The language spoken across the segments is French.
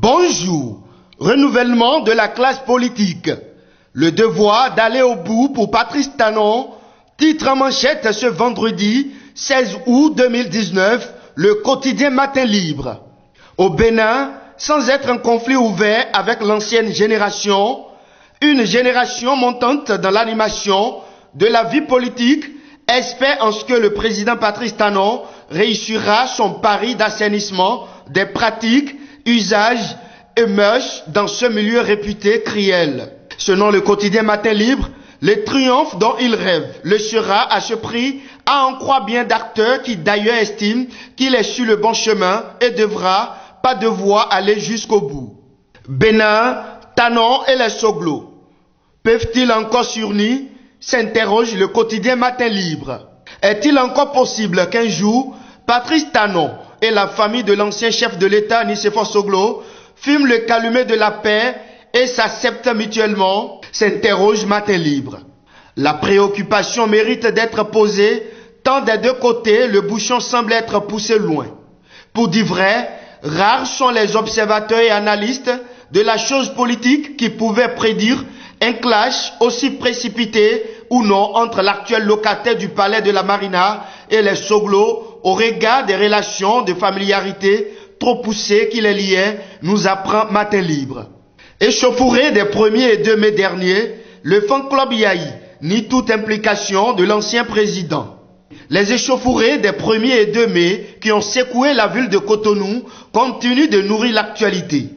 Bonjour, renouvellement de la classe politique. Le devoir d'aller au bout pour Patrice Talon, titre en manchette ce vendredi 16 août 2019, le quotidien Matin Libre. Au Bénin, sans être un conflit ouvert avec l'ancienne génération, une génération montante dans l'animation de la vie politique espère en ce que le président Patrice Talon réussira son pari d'assainissement des pratiques, usages et mœurs dans ce milieu réputé criel. Selon le quotidien Matin Libre, le triomphe dont il rêve le sera à ce prix, à en croire bien d'acteurs qui d'ailleurs estiment qu'il est sur le bon chemin et devra, pas devoir, aller jusqu'au bout. Bénin, Talon et les Soglo. Peuvent-ils encore s'unir? S'interroge le quotidien Matin Libre. Est-il encore possible qu'un jour, Patrice Talon et la famille de l'ancien chef de l'État Nicéphore Soglo fument le calumet de la paix et s'acceptent mutuellement? S'interroge Matin Libre. La préoccupation mérite d'être posée, tant des deux côtés le bouchon semble être poussé loin. Pour dire vrai, rares sont les observateurs et analystes de la chose politique qui pouvaient prédire un clash aussi précipité ou non entre l'actuel locataire du palais de la Marina et les Soglo au regard des relations de familiarité trop poussées qui les liaient, nous apprend Matin Libre. Échauffouré des 1er et 2 mai derniers, le fan club Yahi nie toute implication de l'ancien président. Les échauffourées des 1er et 2 mai qui ont secoué la ville de Cotonou continuent de nourrir l'actualité.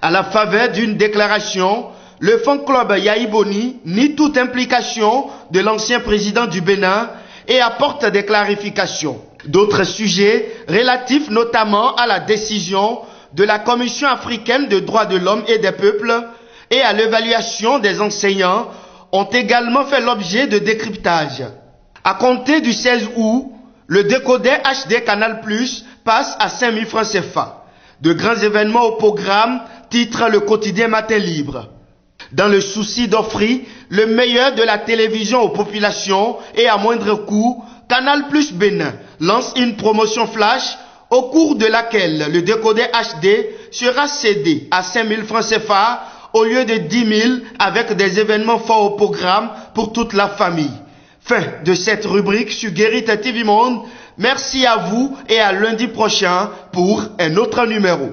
À la faveur d'une déclaration, le fan club Yahi Boni nie toute implication de l'ancien président du Bénin et apporte des clarifications. D'autres sujets, relatifs notamment à la décision de la Commission africaine des droits de l'homme et des peuples et à l'évaluation des enseignants, ont également fait l'objet de décryptage. À compter du 16 août, le décodeur HD Canal+ passe à 5 000 francs CFA. De grands événements au programme, titre le quotidien Matin Libre. Dans le souci d'offrir le meilleur de la télévision aux populations et à moindre coût, Canal+ Bénin lance une promotion flash au cours de laquelle le décodeur HD sera cédé à 5 000 francs CFA au lieu de 10 000 avec des événements forts au programme pour toute la famille. Fin de cette rubrique sur Guérite TV Monde. Merci à vous et à lundi prochain pour un autre numéro.